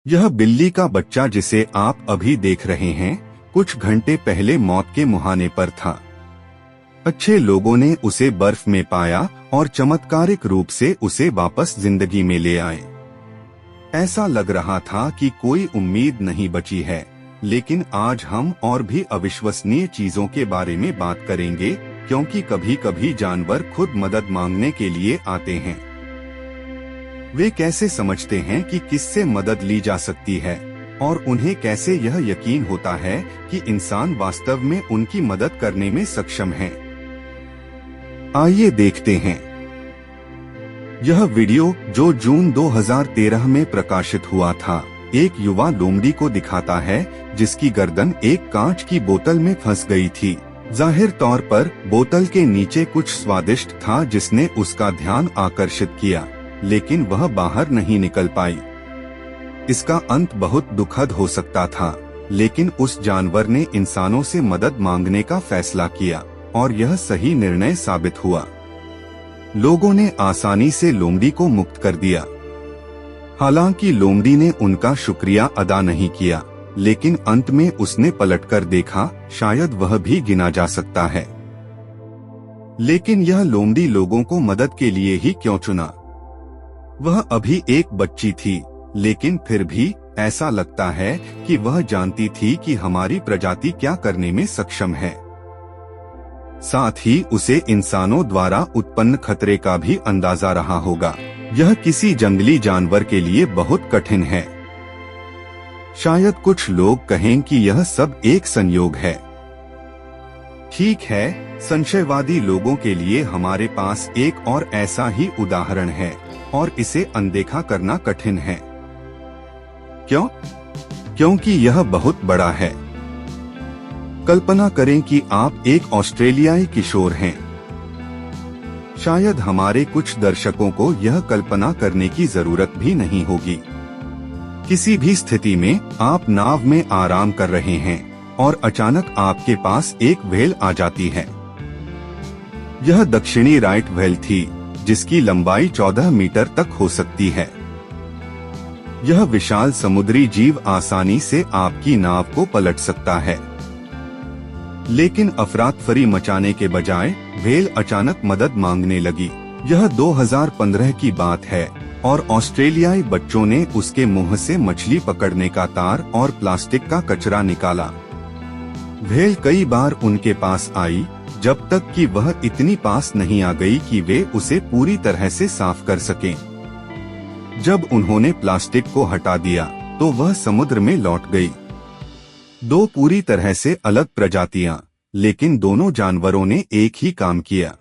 यह बिल्ली का बच्चा जिसे आप अभी देख रहे हैं, कुछ घंटे पहले मौत के मुहाने पर था। अच्छे लोगों ने उसे बर्फ में पाया और चमत्कारिक रूप से उसे वापस जिंदगी में ले आए। ऐसा लग रहा था कि कोई उम्मीद नहीं बची है, लेकिन आज हम और भी अविश्वसनीय चीजों के बारे में बात करेंगे, क्योंकि कभी कभी जानवर खुद मदद मांगने के लिए आते हैं। वे कैसे समझते हैं कि किससे मदद ली जा सकती है और उन्हें कैसे यह यकीन होता है कि इंसान वास्तव में उनकी मदद करने में सक्षम है। आइए देखते हैं। यह वीडियो जो जून 2013 में प्रकाशित हुआ था, एक युवा लोमड़ी को दिखाता है जिसकी गर्दन एक कांच की बोतल में फंस गई थी। जाहिर तौर पर बोतल के नीचे कुछ स्वादिष्ट था जिसने उसका ध्यान आकर्षित किया, लेकिन वह बाहर नहीं निकल पाई। इसका अंत बहुत दुखद हो सकता था, लेकिन उस जानवर ने इंसानों से मदद मांगने का फैसला किया और यह सही निर्णय साबित हुआ। लोगों ने आसानी से लोमड़ी को मुक्त कर दिया। हालांकि लोमड़ी ने उनका शुक्रिया अदा नहीं किया, लेकिन अंत में उसने पलटकर देखा, शायद वह भी गिना जा सकता है। लेकिन यह लोमड़ी लोगों को मदद के लिए ही क्यों चुना? वह अभी एक बच्ची थी, लेकिन फिर भी ऐसा लगता है कि वह जानती थी कि हमारी प्रजाति क्या करने में सक्षम है। साथ ही उसे इंसानों द्वारा उत्पन्न खतरे का भी अंदाजा रहा होगा। यह किसी जंगली जानवर के लिए बहुत कठिन है। शायद कुछ लोग कहें कि यह सब एक संयोग है। ठीक है, संशयवादी लोगों के लिए हमारे पास एक और ऐसा ही उदाहरण है और इसे अनदेखा करना कठिन है। क्यों? क्योंकि यह बहुत बड़ा है। कल्पना करें कि आप एक ऑस्ट्रेलियाई किशोर हैं। शायद हमारे कुछ दर्शकों को यह कल्पना करने की जरूरत भी नहीं होगी। किसी भी स्थिति में आप नाव में आराम कर रहे हैं और अचानक आपके पास एक व्हेल आ जाती है। यह दक्षिणी राइट व्हेल थी, जिसकी लंबाई 14 मीटर तक हो सकती है। यह विशाल समुद्री जीव आसानी से आपकी नाव को पलट सकता है। लेकिन अफरातफरी मचाने के बजाय व्हेल अचानक मदद मांगने लगी। यह 2015 की बात है और ऑस्ट्रेलियाई बच्चों ने उसके मुंह से मछली पकड़ने का तार और प्लास्टिक का कचरा निकाला। व्हेल कई बार उनके पास आई, जब तक कि वह इतनी पास नहीं आ गई कि वे उसे पूरी तरह से साफ कर सकें। जब उन्होंने प्लास्टिक को हटा दिया, तो वह समुद्र में लौट गई। दो पूरी तरह से अलग प्रजातियां, लेकिन दोनों जानवरों ने एक ही काम किया।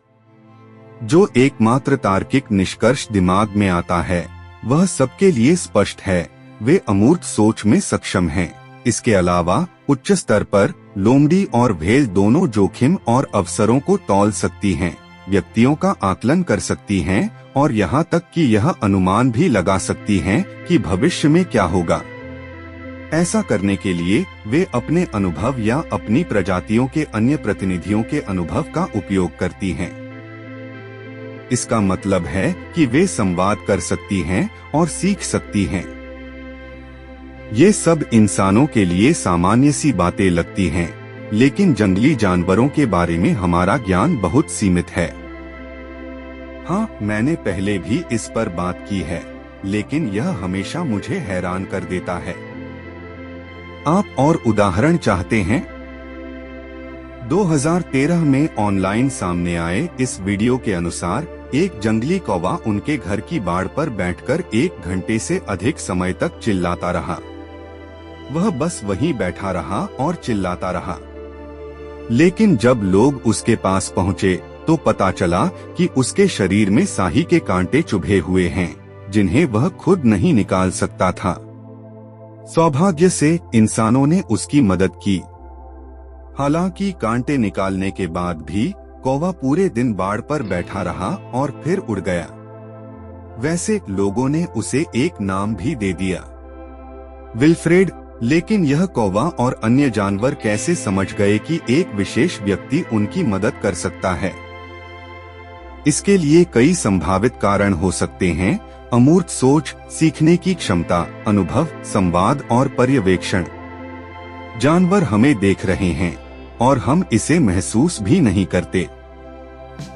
जो एकमात्र तार्किक निष्कर्ष दिमाग में आता है, वह सबके लिए स्पष्ट है, वे अमूर्त सोच में सक्षम हैं। इसके अलावा उच्च स्तर पर लोमड़ी और व्हेल दोनों जोखिम और अवसरों को तौल सकती हैं, व्यक्तियों का आकलन कर सकती हैं और यहाँ तक कि यह अनुमान भी लगा सकती हैं कि भविष्य में क्या होगा। ऐसा करने के लिए वे अपने अनुभव या अपनी प्रजातियों के अन्य प्रतिनिधियों के अनुभव का उपयोग करती हैं। इसका मतलब है कि वे संवाद कर सकती हैं और सीख सकती हैं। ये सब इंसानों के लिए सामान्य सी बातें लगती हैं, लेकिन जंगली जानवरों के बारे में हमारा ज्ञान बहुत सीमित है। हाँ, मैंने पहले भी इस पर बात की है, लेकिन यह हमेशा मुझे हैरान कर देता है। आप और उदाहरण चाहते हैं? 2013 में ऑनलाइन सामने आए इस वीडियो के अनुसार एक जंगली कौवा उनके घर की बाड़ पर बैठकर 1 घंटे से अधिक समय तक चिल्लाता रहा। वह बस वहीं बैठा रहा और चिल्लाता रहा। लेकिन जब लोग उसके पास पहुंचे, तो पता चला कि उसके शरीर में साही के कांटे चुभे हुए हैं, जिन्हें वह खुद नहीं निकाल सकता था। सौभाग्य से इंसानों ने उसकी मदद की। हालांकि कांटे निकालने के बाद भी कौवा पूरे दिन बाड़ पर बैठा रहा और फिर उड़ गया। वैसे लोगों ने उसे एक नाम भी दे दिया, विल्फ्रेड। लेकिन यह कौवा और अन्य जानवर कैसे समझ गए कि एक विशेष व्यक्ति उनकी मदद कर सकता है? इसके लिए कई संभावित कारण हो सकते हैं। अमूर्त सोच, सीखने की क्षमता, अनुभव, संवाद और पर्यवेक्षण। जानवर हमें देख रहे हैं और हम इसे महसूस भी नहीं करते।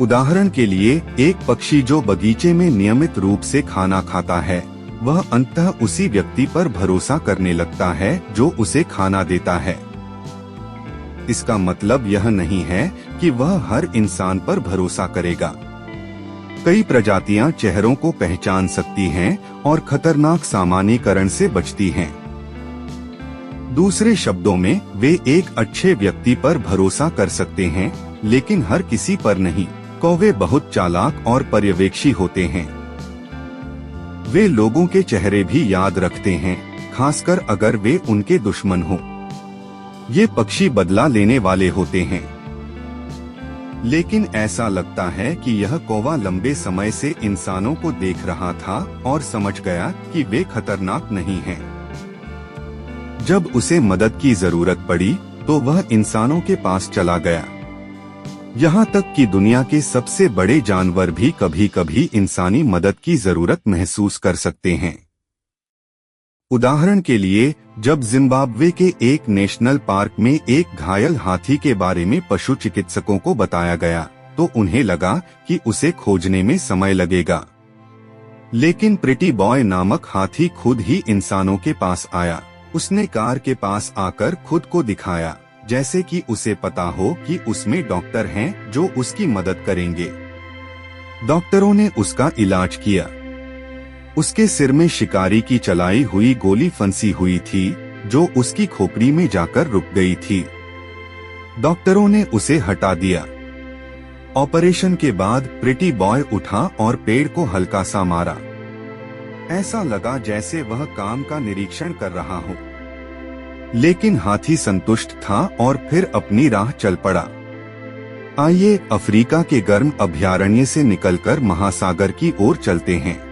उदाहरण के लिए, एक पक्षी जो बगीचे में नियमित रूप से खाना खाता है, वह अंततः उसी व्यक्ति पर भरोसा करने लगता है जो उसे खाना देता है। इसका मतलब यह नहीं है कि वह हर इंसान पर भरोसा करेगा। कई प्रजातियां चेहरों को पहचान सकती हैं और खतरनाक सामान्यीकरण से बचती हैं। दूसरे शब्दों में, वे एक अच्छे व्यक्ति पर भरोसा कर सकते हैं, लेकिन हर किसी पर नहीं। कौवे बहुत चालाक और पर्यवेक्षी होते हैं। वे लोगों के चेहरे भी याद रखते हैं, खासकर अगर वे उनके दुश्मन हों। ये पक्षी बदला लेने वाले होते हैं। लेकिन ऐसा लगता है कि यह कौवा लंबे समय से इंसानों को देख रहा था और समझ गया कि वे खतरनाक नहीं हैं। जब उसे मदद की जरूरत पड़ी, तो वह इंसानों के पास चला गया। यहाँ तक कि दुनिया के सबसे बड़े जानवर भी कभी कभी इंसानी मदद की जरूरत महसूस कर सकते हैं। उदाहरण के लिए, जब जिम्बाब्वे के एक नेशनल पार्क में एक घायल हाथी के बारे में पशु चिकित्सकों को बताया गया, तो उन्हें लगा कि उसे खोजने में समय लगेगा। लेकिन प्रिटी बॉय नामक हाथी खुद ही इंसानों के पास आया। उसने कार के पास आकर खुद को दिखाया, जैसे कि उसे पता हो कि उसमें डॉक्टर हैं जो उसकी मदद करेंगे। डॉक्टरों ने उसका इलाज किया। उसके सिर में शिकारी की चलाई हुई गोली फंसी हुई थी, जो उसकी खोपड़ी में जाकर रुक गई थी। डॉक्टरों ने उसे हटा दिया। ऑपरेशन के बाद प्रिटी बॉय उठा और पेड़ को हल्का सा मारा। ऐसा लगा जैसे वह काम का निरीक्षण कर रहा हो। लेकिन हाथी संतुष्ट था और फिर अपनी राह चल पड़ा। आइए अफ्रीका के गर्म अभयारण्य से निकलकर महासागर की ओर चलते हैं।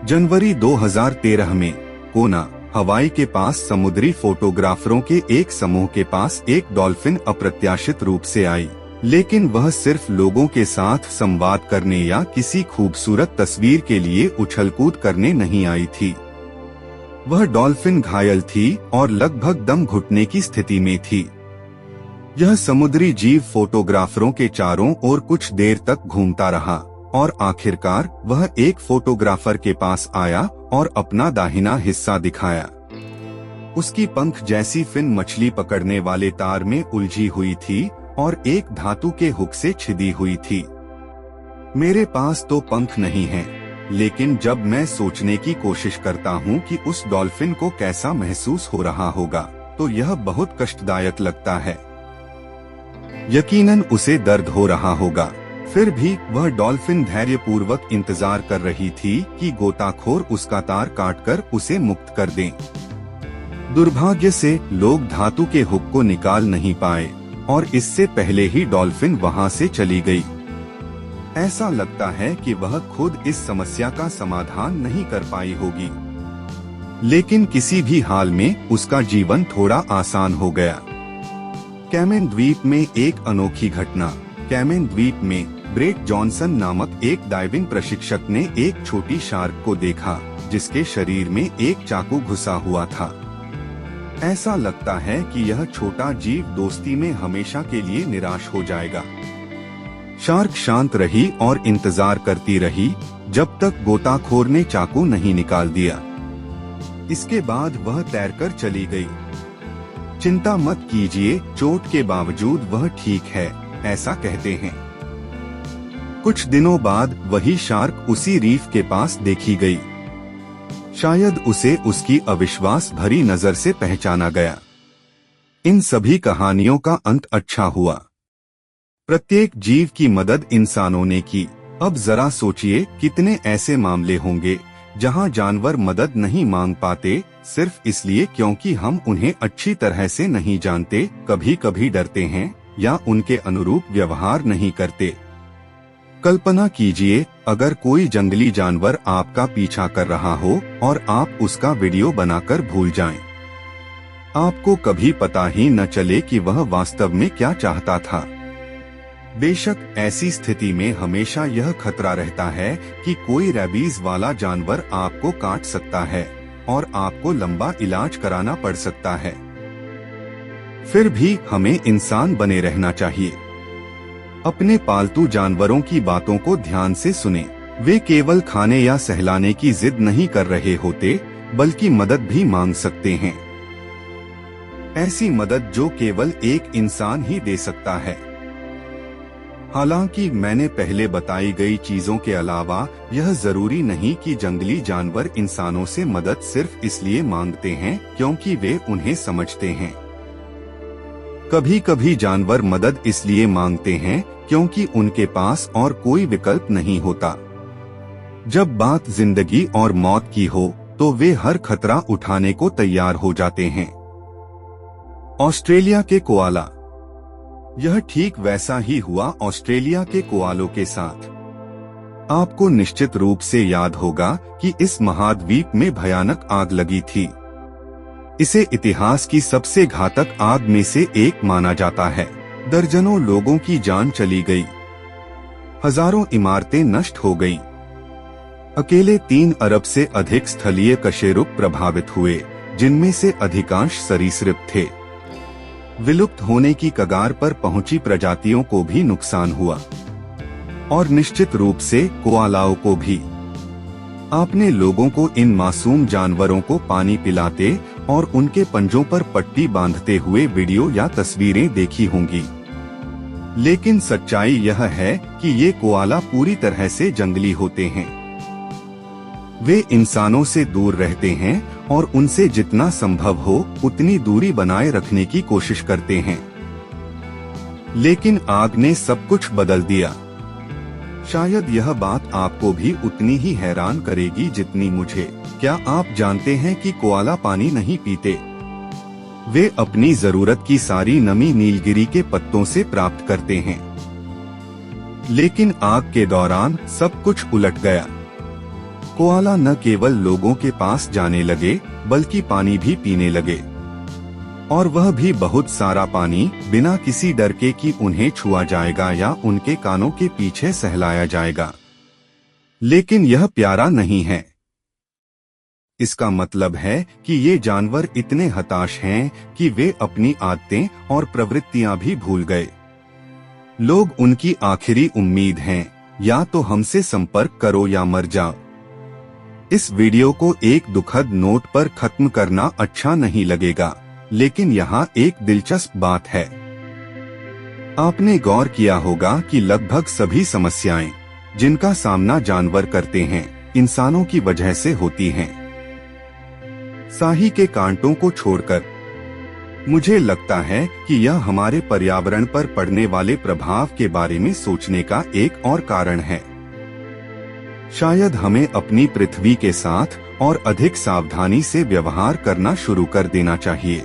जनवरी 2013 में कोना, हवाई के पास समुद्री फोटोग्राफरों के एक समूह के पास एक डॉल्फिन अप्रत्याशित रूप से आई। लेकिन वह सिर्फ लोगों के साथ संवाद करने या किसी खूबसूरत तस्वीर के लिए उछलकूद करने नहीं आई थी। वह डॉल्फिन घायल थी और लगभग दम घुटने की स्थिति में थी। यह समुद्री जीव फोटोग्राफरों के चारों ओर कुछ देर तक घूमता रहा और आखिरकार वह एक फोटोग्राफर के पास आया और अपना दाहिना हिस्सा दिखाया। उसकी पंख जैसी फिन मछली पकड़ने वाले तार में उलझी हुई थी और एक धातु के हुक से छिदी हुई थी। मेरे पास तो पंख नहीं हैं, लेकिन जब मैं सोचने की कोशिश करता हूँ कि उस डॉल्फिन को कैसा महसूस हो रहा होगा, तो यह बहुत कष्टदायक लगता है। यकीनन उसे दर्द हो रहा होगा। फिर भी वह डॉल्फिन धैर्यपूर्वक इंतजार कर रही थी कि गोताखोर उसका तार काटकर उसे मुक्त कर दें। दुर्भाग्य से लोग धातु के हुक को निकाल नहीं पाए और इससे पहले ही डॉल्फिन वहां से चली गई। ऐसा लगता है कि वह खुद इस समस्या का समाधान नहीं कर पाई होगी। लेकिन किसी भी हाल में उसका जीवन थोड़ा आसान हो गया। कैमेन द्वीप में एक अनोखी घटना। कैमेन द्वीप में ब्रेट जॉनसन नामक एक डाइविंग प्रशिक्षक ने एक छोटी शार्क को देखा, जिसके शरीर में एक चाकू घुसा हुआ था। ऐसा लगता है कि यह छोटा जीव दोस्ती में हमेशा के लिए निराश हो जाएगा। शार्क शांत रही और इंतजार करती रही जब तक गोताखोर ने चाकू नहीं निकाल दिया। इसके बाद वह तैरकर चली गई। चिंता मत कीजिए, चोट के बावजूद वह ठीक है, ऐसा कहते हैं। कुछ दिनों बाद वही शार्क उसी रीफ के पास देखी गई। शायद उसे उसकी अविश्वास भरी नजर से पहचाना गया। इन सभी कहानियों का अंत अच्छा हुआ। प्रत्येक जीव की मदद इंसानों ने की। अब जरा सोचिए कितने ऐसे मामले होंगे जहां जानवर मदद नहीं मांग पाते, सिर्फ इसलिए क्योंकि हम उन्हें अच्छी तरह से नहीं जानते, कभी कभी डरते हैं या उनके अनुरूप व्यवहार नहीं करते। कल्पना कीजिए अगर कोई जंगली जानवर आपका पीछा कर रहा हो और आप उसका वीडियो बनाकर भूल जाएं। आपको कभी पता ही न चले कि वह वास्तव में क्या चाहता था। बेशक ऐसी स्थिति में हमेशा यह खतरा रहता है कि कोई रेबीज वाला जानवर आपको काट सकता है और आपको लंबा इलाज कराना पड़ सकता है। फिर भी हमें इंसान बने रहना चाहिए। अपने पालतू जानवरों की बातों को ध्यान से सुनें। वे केवल खाने या सहलाने की जिद नहीं कर रहे होते, बल्कि मदद भी मांग सकते हैं। ऐसी मदद जो केवल एक इंसान ही दे सकता है। हालांकि मैंने पहले बताई गई चीजों के अलावा यह जरूरी नहीं कि जंगली जानवर इंसानों से मदद सिर्फ इसलिए मांगते हैं क्योंकि वे उन्हें समझते हैं। कभी कभी जानवर मदद इसलिए मांगते हैं क्योंकि उनके पास और कोई विकल्प नहीं होता। जब बात जिंदगी और मौत की हो तो वे हर खतरा उठाने को तैयार हो जाते हैं। ऑस्ट्रेलिया के कोआला। यह ठीक वैसा ही हुआ ऑस्ट्रेलिया के कोआलों के साथ। आपको निश्चित रूप से याद होगा कि इस महाद्वीप में भयानक आग लगी थी। इसे इतिहास की सबसे घातक आग में से एक माना जाता है। दर्जनों लोगों की जान चली गई, हजारों इमारतें नष्ट हो गईं। अकेले 3 अरब से अधिक स्थलीय कशेरुक प्रभावित हुए, जिनमें से अधिकांश सरीसृप थे। विलुप्त होने की कगार पर पहुंची प्रजातियों को भी नुकसान हुआ और निश्चित रूप से कोआलाओं को भी। आपने लोगों को इन मासूम जानवरों को पानी पिलाते और उनके पंजों पर पट्टी बांधते हुए वीडियो या तस्वीरें देखी होंगी। लेकिन सच्चाई यह है कि ये कोआला पूरी तरह से जंगली होते हैं। वे इंसानों से दूर रहते हैं और उनसे जितना संभव हो उतनी दूरी बनाए रखने की कोशिश करते हैं। लेकिन आग ने सब कुछ बदल दिया। शायद यह बात आपको भी उतनी ही हैरान करेगी जितनी मुझे। क्या आप जानते हैं कि कोआला पानी नहीं पीते? वे अपनी जरूरत की सारी नमी नीलगिरी के पत्तों से प्राप्त करते हैं। लेकिन आग के दौरान सब कुछ उलट गया। कोआला न केवल लोगों के पास जाने लगे, बल्कि पानी भी पीने लगे, और वह भी बहुत सारा पानी, बिना किसी डर के कि उन्हें छुआ जाएगा या उनके कानों के पीछे सहलाया जाएगा। लेकिन यह प्यारा नहीं है। इसका मतलब है कि ये जानवर इतने हताश हैं कि वे अपनी आदतें और प्रवृत्तियां भी भूल गए। लोग उनकी आखिरी उम्मीद हैं, या तो हमसे संपर्क करो या मर जाओ। इस वीडियो को एक दुखद नोट पर खत्म करना अच्छा नहीं लगेगा, लेकिन यहाँ एक दिलचस्प बात है। आपने गौर किया होगा कि लगभग सभी समस्याएं जिनका सामना जानवर करते हैं, इंसानों की वजह से होती हैं। साही के कांटों को छोड़कर मुझे लगता है कि यह हमारे पर्यावरण पर पड़ने वाले प्रभाव के बारे में सोचने का एक और कारण है। शायद हमें अपनी पृथ्वी के साथ और अधिक सावधानी से व्यवहार करना शुरू कर देना चाहिए।